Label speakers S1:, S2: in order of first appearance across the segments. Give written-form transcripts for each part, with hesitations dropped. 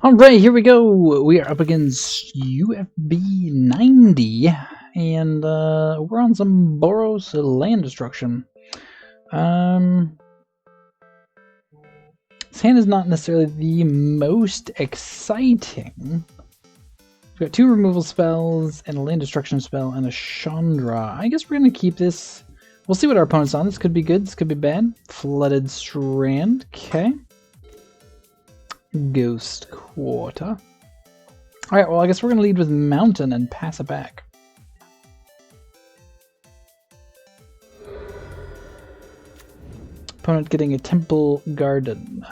S1: Alright, here we go. We are up against UFB 90, and we're on some Boros Land Destruction. This hand is not necessarily the most exciting. We've got 2 removal spells, and a land destruction spell, and a Chandra. I guess we're going to keep this. We'll see what our opponent's on. This could be good, this could be bad. Flooded Strand, okay. Ghost Quarter. Alright, well I guess we're going to lead with Mountain and pass it back. Opponent getting a Temple Garden.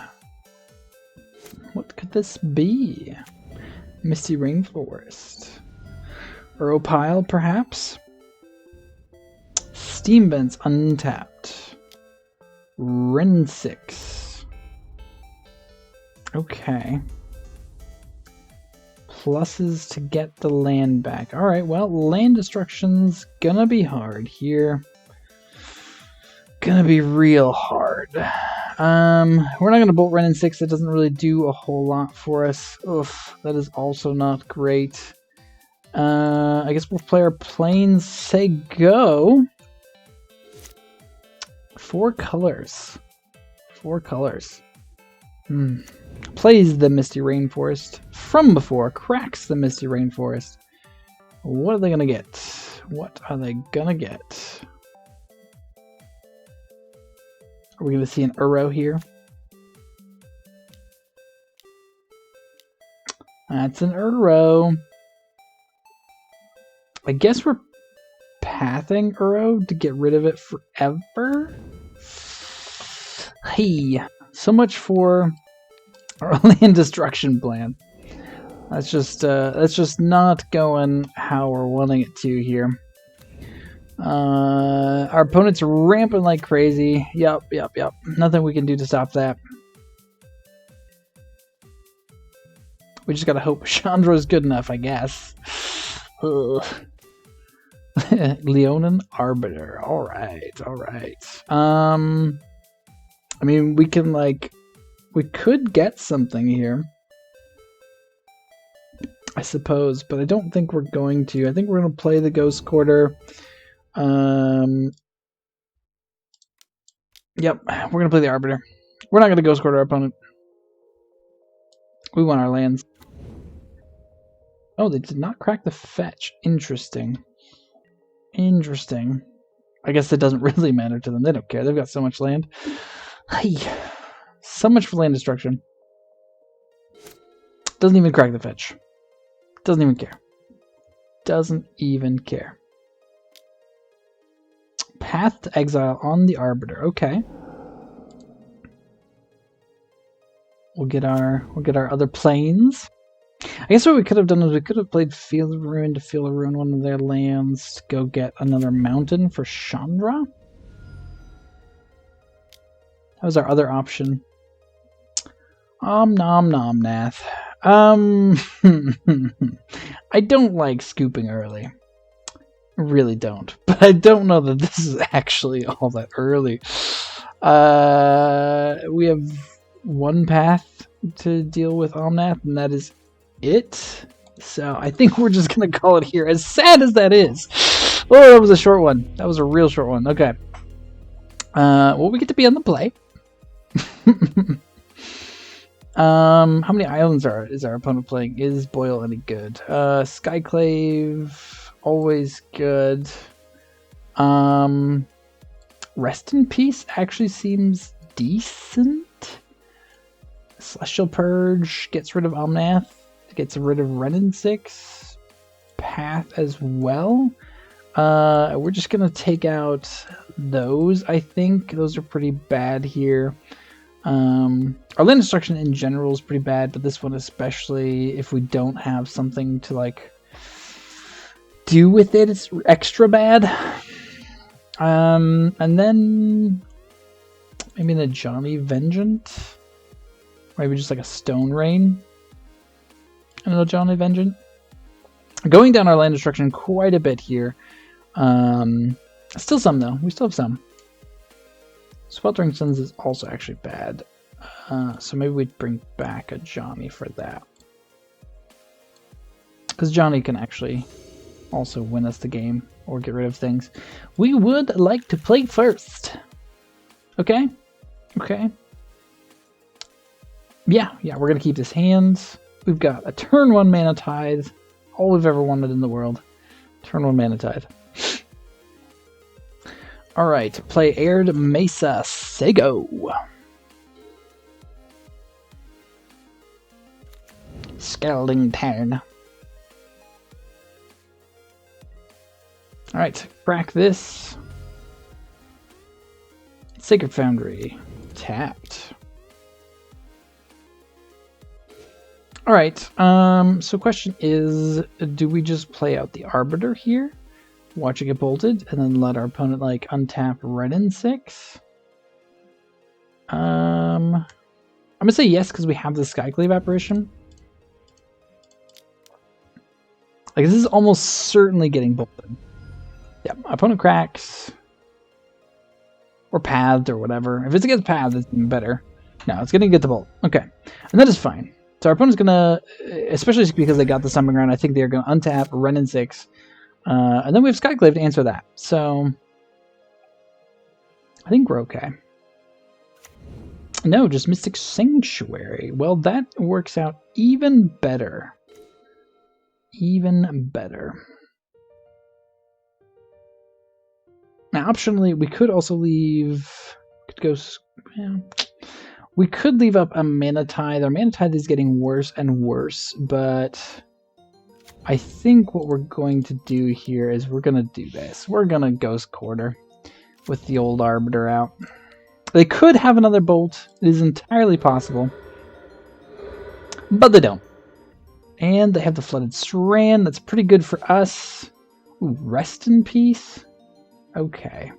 S1: What could this be? Misty Rainforest. Pile, perhaps? Steam Vents untapped. Ren 6. Okay. Pluses to get the land back. Alright, well, land destruction's gonna be hard here. Gonna be real hard. We're not gonna bolt Ren 6. That doesn't really do a whole lot for us. Oof, that is also not great. I guess we'll play our planes. Say go. 4 colors. 4 colors. Plays the Misty Rainforest from before, cracks the Misty Rainforest. What are they gonna get? What are they gonna get? Are we gonna see an Uro here? That's an Uro. I guess we're pathing Uro to get rid of it forever? Hey, so much for our land destruction plan. That's just not going how we're wanting it to here. Our opponent's ramping like crazy. Yep. Nothing we can do to stop that. We just gotta hope Chandra is good enough, I guess. Leonin Arbiter. Alright. I mean, we could get something here, I suppose, but I don't think we're going to. I think we're going to play the Ghost Quarter. Yep, we're going to play the Arbiter. We're not going to Ghost Quarter our opponent. We want our lands. Oh, they did not crack the fetch. Interesting. I guess it doesn't really matter to them. They don't care. They've got so much land. Hey. So much for land destruction. Doesn't even crack the fetch. Doesn't even care. Doesn't even care. Path to exile on the Arbiter. Okay. We'll get our other planes. I guess what we could have done is we could have played Field of Ruin to Field of Ruin one of their lands to go get another mountain for Chandra. That was our other option. Omnath. I don't like scooping early. I really don't. But I don't know that this is actually all that early. We have 1 path to deal with Omnath, and that is it. So I think we're just going to call it here. As sad as that is. Oh, that was a short one. That was a real short one. Okay. Well, we get to be on the play. How many islands is our opponent playing? Is Boyle any good? Skyclave, always good. Rest in Peace actually seems decent. Celestial Purge gets rid of Omnath, gets rid of Ren 6. Path as well. We're just gonna take out those, I think. Those are pretty bad here. Our land destruction in general is pretty bad, but this one especially, if we don't have something to like do with it, it's extra bad. And then maybe the Johnny Vengeant, maybe just like a Stone Rain. Another Johnny Vengeant. Going down our land destruction quite a bit here. Still some though. We still have some. Sweltering Suns is also actually bad. So maybe we'd bring back a Johnny for that. Because Johnny can actually also win us the game or get rid of things. We would like to play first. Okay? Okay. Yeah, we're going to keep this hand. We've got a turn 1 Mana Tithe. All we've ever wanted in the world. Turn 1 Mana Tithe. Alright, play Aired Mesa Sego. Scalding Tarn. Alright, crack this. Sacred Foundry. Tapped. Alright, so question is, do we just play out the Arbiter here? Watch it get bolted, and then let our opponent, like, untap red and 6? I'm gonna say yes, because we have the Skyclave apparition. Like, this is almost certainly getting bolted. Yeah, opponent cracks. Or pathed, or whatever. If it's against pathed, it's even better. No, it's gonna get the bolt. Okay, and that is fine. So our opponent's gonna, especially because they got the Stomping Ground, I think they're gonna untap red and 6. And then we have Skyclave to answer that. So I think we're okay. No, just Mystic Sanctuary. Well, that works out even better. Even better. Now, optionally, we could also leave... we could leave up a Mana Tithe. Our Mana Tithe is getting worse and worse, but I think what we're going to do here is we're going to do this. We're going to Ghost Quarter with the old Arbiter out. They could have another Bolt. It is entirely possible. But they don't. And they have the Flooded Strand. That's pretty good for us. Ooh, Rest in Peace? Okay.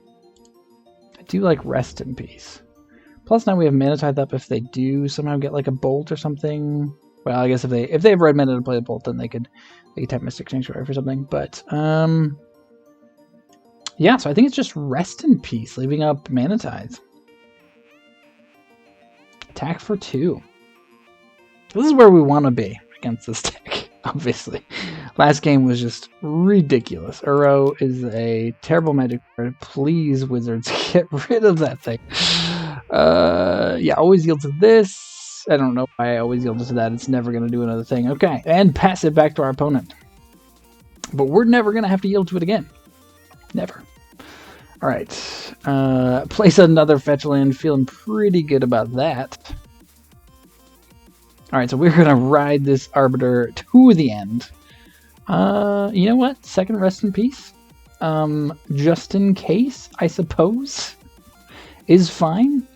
S1: I do like Rest in Peace. Plus now we have Mana Tithe up if they do somehow get like a Bolt or something. Well, I guess if they have red mana to play the Bolt, then they could tap Mystic Sanctuary for something. But yeah, so I think it's just Rest in Peace, leaving up Mana Tithe. Attack for 2. This is where we want to be against this deck, obviously. Last game was just ridiculous. Uro is a terrible magic card. Please, Wizards, get rid of that thing. Yeah, always yield to this. I don't know why I always yield to that. It's never going to do another thing. Okay, and pass it back to our opponent. But we're never going to have to yield to it again. Never. Alright. Place another fetch land. Feeling pretty good about that. Alright, so we're going to ride this Arbiter to the end. You know what? Second Rest in Peace. Just in case, I suppose, is fine.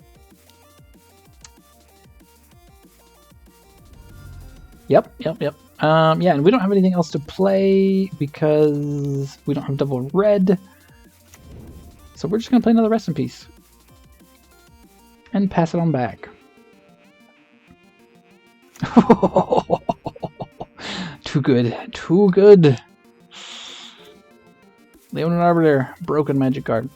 S1: Yep. Yeah, and we don't have anything else to play because we don't have double red. So we're just going to play another Rest in Peace. And pass it on back. Too good. Too good. Leonin Arbiter. Broken magic card.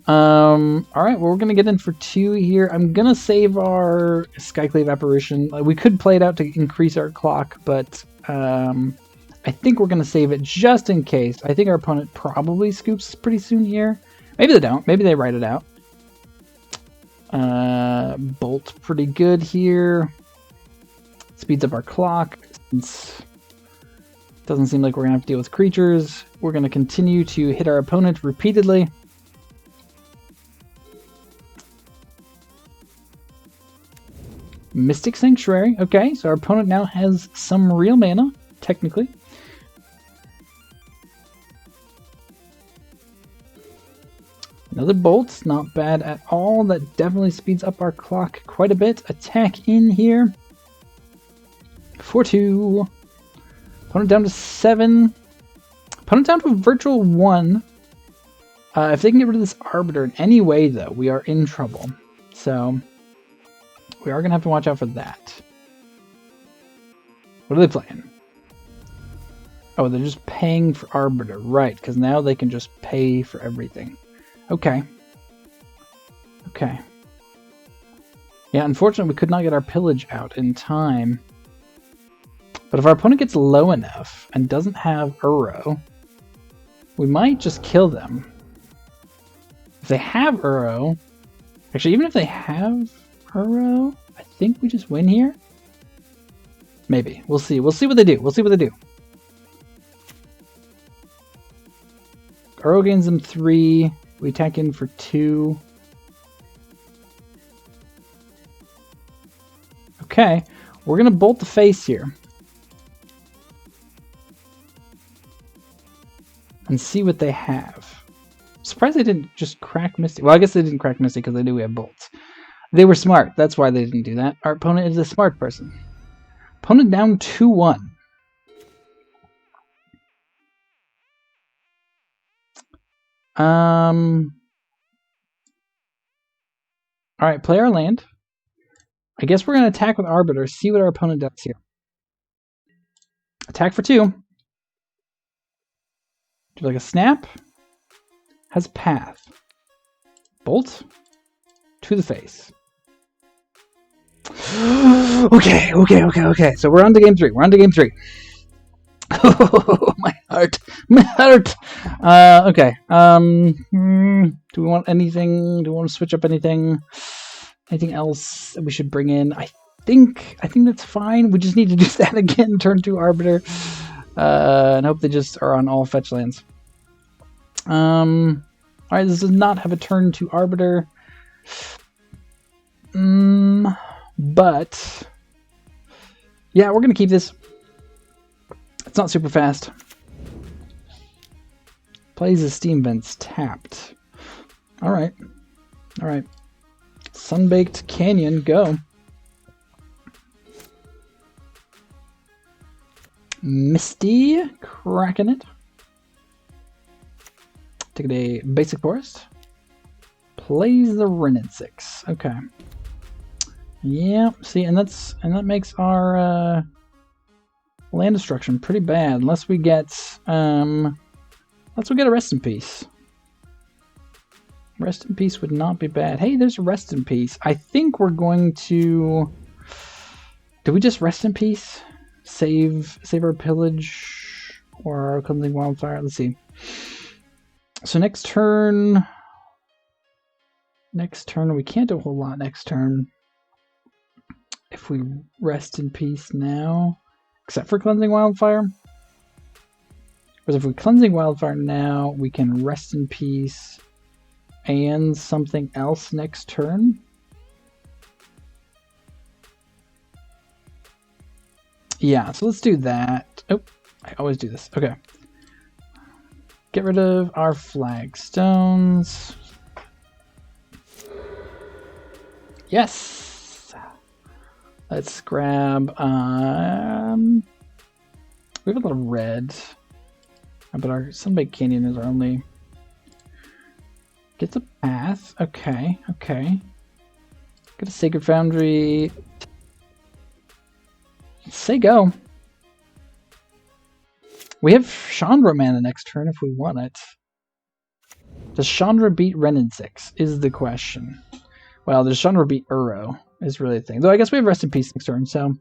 S1: Alright, well, we're going to get in for 2 here. I'm going to save our Skyclave Apparition. We could play it out to increase our clock, but I think we're going to save it just in case. I think our opponent probably scoops pretty soon here. Maybe they don't. Maybe they write it out. Bolt pretty good here. Speeds up our clock. Since it doesn't seem like we're going to have to deal with creatures. We're going to continue to hit our opponent repeatedly. Mystic Sanctuary. Okay, so our opponent now has some real mana, technically. Another Bolt, not bad at all. That definitely speeds up our clock quite a bit. Attack in here. For 2. Opponent down to 7. Opponent down to a virtual 1. If they can get rid of this Arbiter in any way, though, we are in trouble. So we are going to have to watch out for that. What are they playing? Oh, they're just paying for Arbiter. Right, because now they can just pay for everything. Okay. Okay. Yeah, unfortunately, we could not get our pillage out in time. But if our opponent gets low enough and doesn't have Uro, we might just kill them. If they have Uro, actually, even if they have Uro, I think we just win here. Maybe. We'll see. We'll see what they do. We'll see what they do. Uro gains them 3. We attack in for 2. Okay. We're going to bolt the face here. And see what they have. I'm surprised they didn't just crack Misty. Well, I guess they didn't crack Misty because they knew we have bolts. They were smart. That's why they didn't do that. Our opponent is a smart person. Opponent down 2-1. Alright, play our land. I guess we're going to attack with Arbiter, see what our opponent does here. Attack for 2. Do like a snap. Has path. Bolt. To the face. Okay. So we're on to game 3. Oh, my heart. Okay. Do we want anything? Do we want to switch up anything? Anything else that we should bring in? I think that's fine. We just need to do that again. Turn 2 Arbiter. And hope they just are on all fetch lands. Alright, this does not have a turn 2 Arbiter. But yeah, we're gonna keep this. It's not super fast. Plays the Steam Vents tapped. Alright. Sunbaked Canyon, go. Misty, cracking it. Take a basic forest. Plays the Renin 6. Okay. Yeah, see, and that makes our land destruction pretty bad unless we get a rest in peace. Rest in peace would not be bad. Hey, there's a rest in peace. I think we're going to. Do we just rest in peace? Save our pillage or our cleansing wildfire? Let's see. So next turn we can't do a whole lot next turn. If we rest in peace now, except for cleansing wildfire. Because if we cleansing wildfire now, we can rest in peace and something else next turn. Yeah, so let's do that. Oh, I always do this. Okay. Get rid of our flagstones. Yes! Let's grab, we have a lot of red. But our Sunbaked Canyon is our only... Gets a path. Okay. Get a Sacred Foundry. Say go. We have Chandra mana next turn if we want it. Does Chandra beat Renin 6 is the question. Well, does Chandra beat Uro is really the thing. Though I guess we have Rest in Peace next turn, so...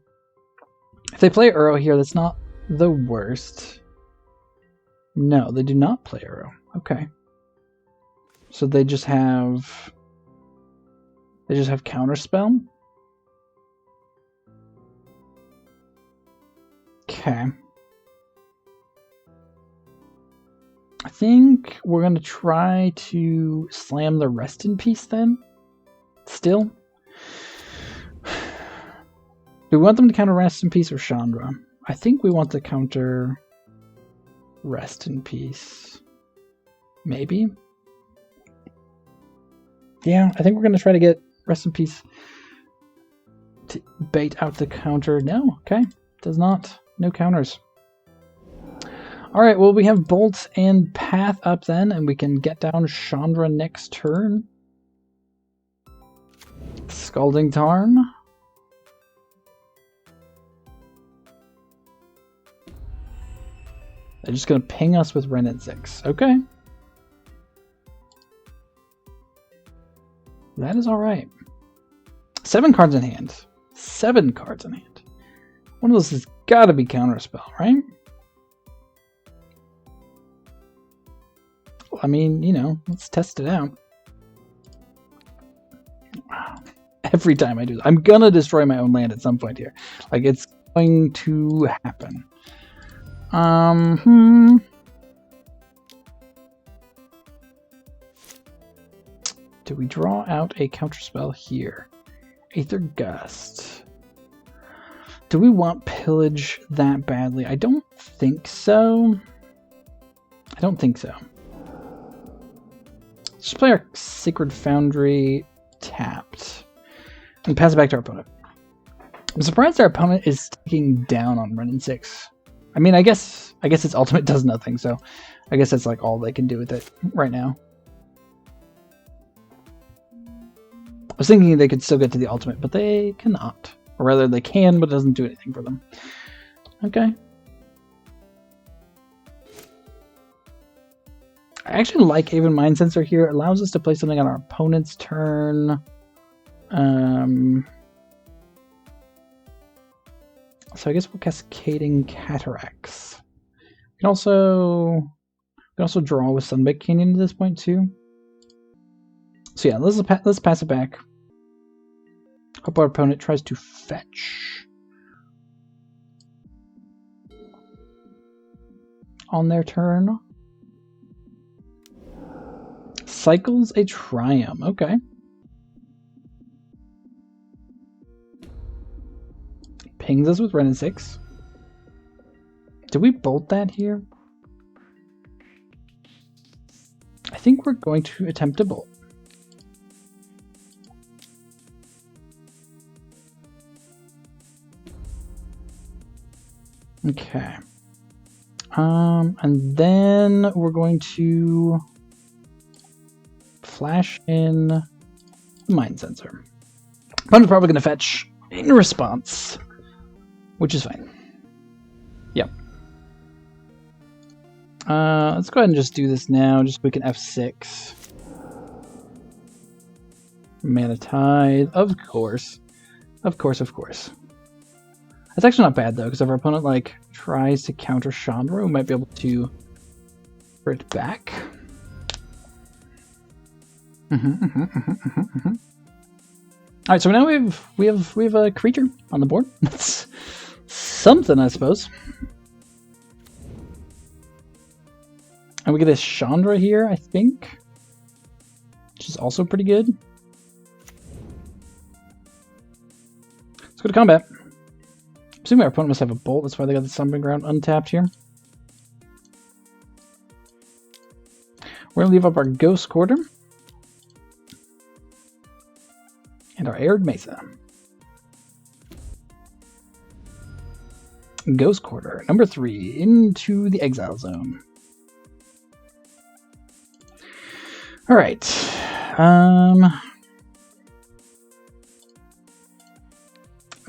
S1: If they play Uro here, that's not the worst. No, they do not play Uro. Okay. So they just have... Counterspell? Okay. I think we're going to try to slam the Rest in Peace then. Still. Do we want them to counter Rest in Peace or Chandra? I think we want to counter Rest in Peace. Maybe? Yeah, I think we're going to try to get Rest in Peace to bait out the counter. No, okay. Does not. No counters. Alright, well, we have Bolt and Path up then, and we can get down Chandra next turn. Scalding Tarn. They're just going to ping us with Renin 6. Okay. That is alright. 7 cards in hand. 7 cards in hand. One of those is gotta be Counterspell, right? I mean, you know, let's test it out. Wow. Every time I do that, I'm gonna destroy my own land at some point here. Like, it's going to happen. Do we draw out a counterspell here? Aether Gust. Do we want Pillage that badly? I don't think so. I don't think so. Let's just play our Sacred Foundry tapped and pass it back to our opponent. I'm surprised our opponent is taking down on Wrenn and 6. I mean, I guess its ultimate does nothing, so I guess that's like all they can do with it right now. I was thinking they could still get to the ultimate, but they cannot. Or rather, they can, but it doesn't do anything for them. Okay. I actually like Aven Mind Sensor here. It allows us to play something on our opponent's turn. So I guess we're Cascading Cataracts. We can also draw with Sunbaked Canyon at this point too. So yeah, let's pass it back. Hope our opponent tries to fetch on their turn. Cycles a Triumph. Okay. Pings us with Wrenn and 6. Did we bolt that here? I think we're going to attempt to bolt. Okay. And then we're going to flash in the Mind Sensor. Opponent's probably going to fetch in response, which is fine. Yep. Let's go ahead and just do this now, just so we can F6. Mana Tide, of course. Of course, of course. That's actually not bad, though, because if our opponent, like, tries to counter Chandra, we might be able to bring it back. Alright, so now we have a creature on the board. That's something, I suppose. And we get a Chandra here, I think, which is also pretty good. Let's go to combat. Assuming our opponent must have a bolt, that's why they got the Stomping Ground untapped here. We're going to leave up our Ghost Quarter and our Arid Mesa. Ghost Quarter, number 3, into the Exile Zone. Alright. I'm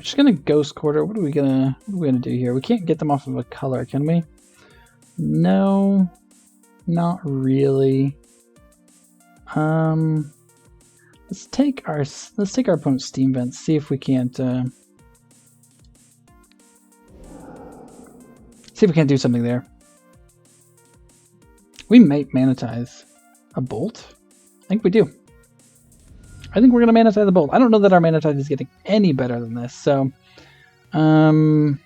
S1: just gonna Ghost Quarter. What are we gonna do here? We can't get them off of a color, can we? No, not really. Let's take our opponent's Steam Vents. See if we can't do something there. We might Manatize a Bolt. I think we do. I think we're going to Manatize the Bolt. I don't know that our Manatize is getting any better than this, so we're going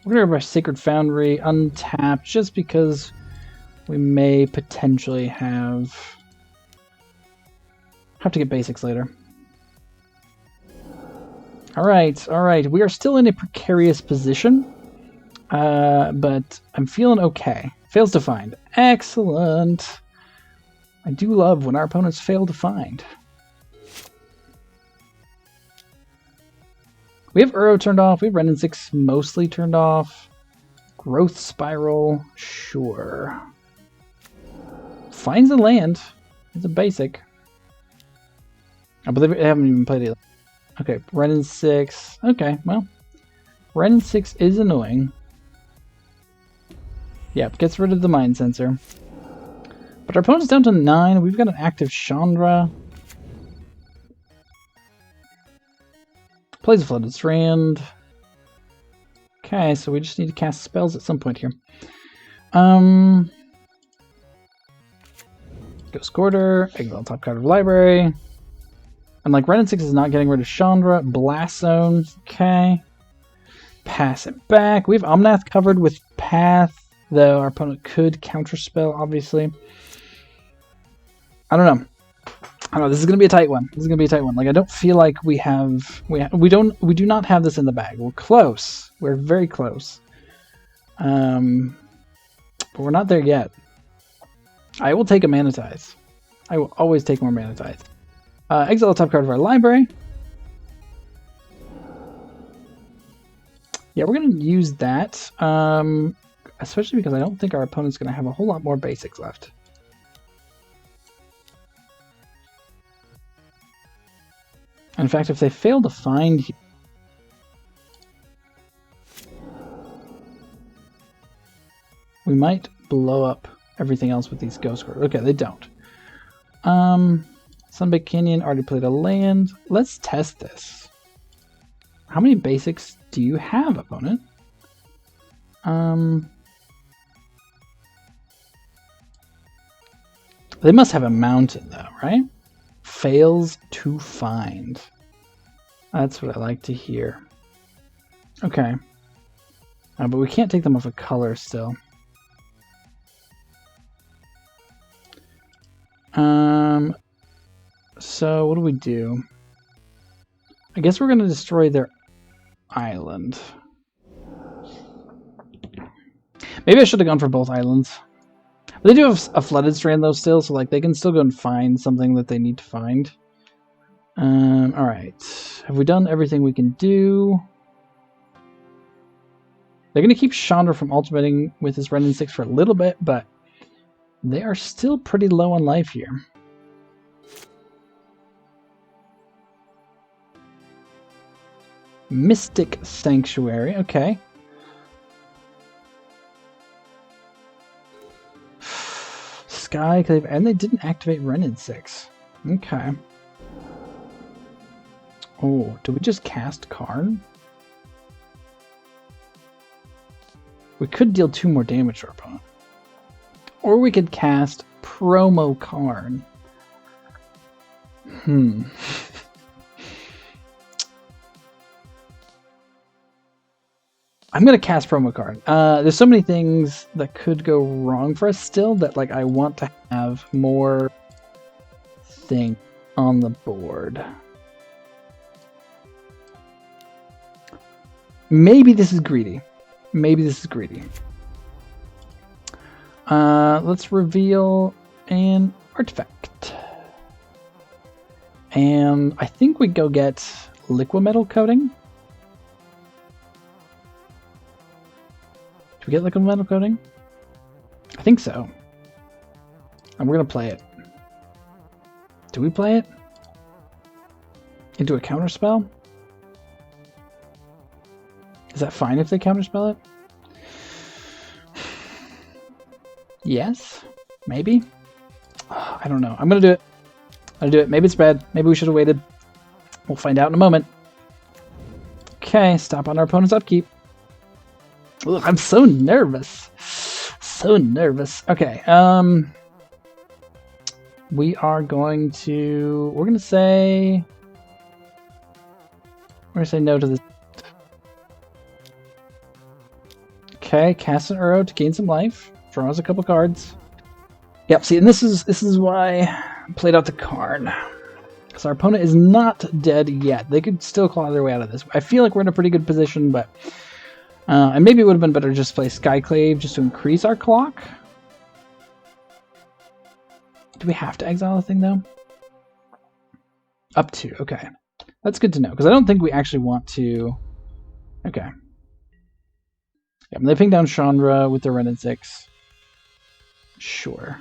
S1: to have our Sacred Foundry untapped just because we may potentially have to get basics later. Alright. We are still in a precarious position, but I'm feeling okay. Fails to find. Excellent. I do love when our opponents fail to find. We have Uro turned off. We have Wrenn and 6 mostly turned off. Growth Spiral, sure. Finds the land. It's a basic. I believe they haven't even played it. Okay, Wrenn and 6. Okay, well, Wrenn and 6 is annoying. Yep, gets rid of the Mind Sensor. But our opponent's down to 9. We've got an active Chandra. Plays a Flooded Strand. Okay, so we just need to cast spells at some point here. Ghost Quarter, exile top card of library. And like Ren and 6 is not getting rid of Chandra. Blast Zone, okay. Pass it back. We have Omnath covered with Path, though our opponent could counterspell, obviously. I don't know. This is gonna be a tight one. Like I don't feel like we do not have this in the bag. We're close. We're very close. But we're not there yet. I will take a Manatize. I will always take more Manatize. Exile top card of our library. Yeah, we're gonna use that. Especially because I don't think our opponent's gonna have a whole lot more basics left. In fact, if they fail to find... we might blow up everything else with these Ghost Cards. Okay, they don't. Sunbaked Canyon already played a land. Let's test this. How many basics do you have, opponent? They must have a mountain, though, right? Fails to find. That's what I like to hear. Okay. But we can't take them off of color still. So what do we do? I guess we're going to destroy their island. Maybe I should have gone for both islands. They do have a flooded strand though still, so like they can still go and find something that they need to find. Alright. Have we done everything we can do? They're going to keep Chandra from ultimating with his Ren and 6 for a little bit, but they are still pretty low on life here. Mystic Sanctuary, okay. Skyclave, and they didn't activate Ren and 6. Okay. Oh, do we just cast Karn? We could deal 2 more damage to our opponent. Or we could cast Promo Karn. I'm going to cast Promo Karn. There's so many things that could go wrong for us still that like I want to have more thing on the board. Maybe this is greedy. Let's reveal an artifact. And I think we go get Liquimetal Coating. Do we get Liquimetal Coating? I think so. And we're going to play it. Do we play it? Into a counterspell? Is that fine if they counterspell it? Yes? Maybe? I don't know. I'm going to do it. Maybe it's bad. Maybe we should have waited. We'll find out in a moment. Okay, stop on our opponent's upkeep. Ugh, I'm so nervous. Okay, we are going to... We're going to say no to this. Okay, cast an arrow to gain some life. Draw us a couple cards. Yep, see, and this is why I played out the Karn. Because our opponent is not dead yet. They could still claw their way out of this. I feel like we're in a pretty good position, but... and maybe it would have been better to just play Skyclave just to increase our clock. Do we have to exile the thing, though? Up to, okay. That's good to know, because I don't think we actually want to... Okay. Yeah, they ping down Chandra with their Ren and 6. Sure.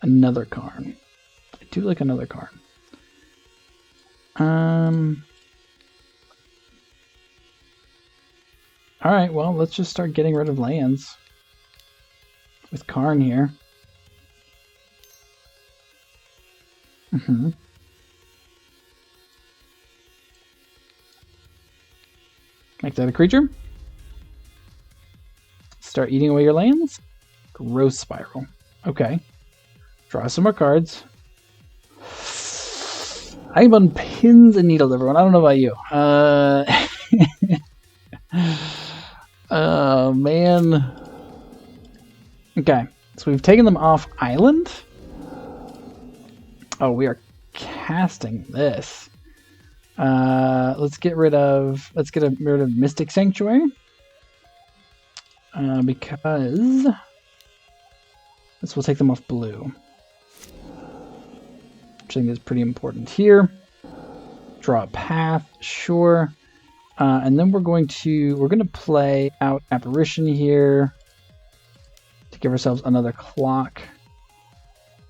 S1: Another Karn. I do like another Karn. Alright, well, let's just start getting rid of lands. With Karn here. Activate a creature. Start eating away your lands. Growth Spiral. Okay. Draw some more cards. I'm on pins and needles, everyone. I don't know about you. Oh, man. Okay. So we've taken them off island. Oh, we are casting this. Let's get rid of Mystic Sanctuary. Because this will take them off blue. Which I think is pretty important here. Draw a path, sure. And then we're gonna play out Apparition here to give ourselves another clock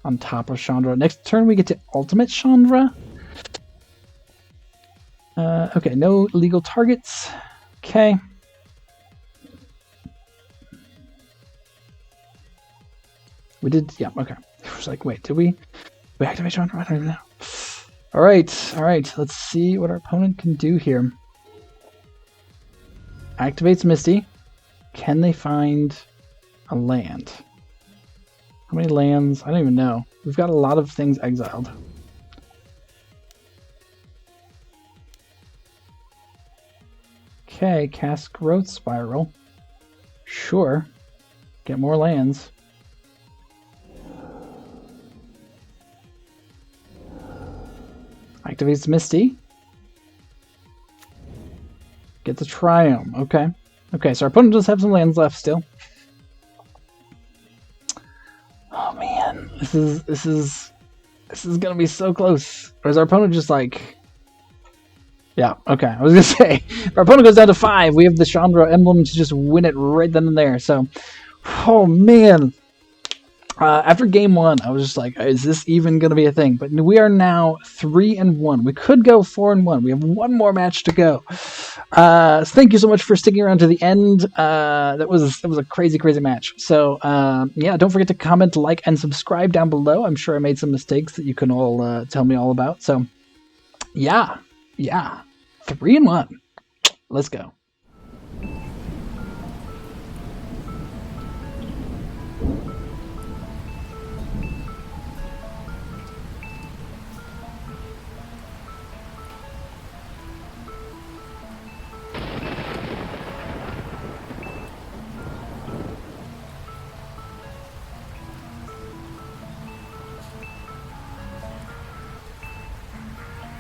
S1: on top of Chandra. Next turn we get to Ultimate Chandra. Okay, no legal targets. Okay. We did, yeah, okay. I was like, wait, did we activate Chandra? I don't even know. All right, let's see what our opponent can do here. Activates Misty. Can they find a land? How many lands? I don't even know. We've got a lot of things exiled. Okay, cast Growth Spiral. Sure. Get more lands. Activates Misty. Get the Triome. Okay. Okay, so our opponent does have some lands left still. Oh man, this is gonna be so close. Or is our opponent just like? Yeah. Okay, I was gonna say our opponent goes down to 5. We have the Chandra emblem to just win it right then and there. So, oh man. After game 1, I was just like, is this even going to be a thing? But we are now 3-1. We could go 4-1. We have one more match to go. So thank you so much for sticking around to the end. That was a crazy, crazy match. So yeah, don't forget to comment, like, and subscribe down below. I'm sure I made some mistakes that you can all tell me all about. So yeah, 3-1. Let's go.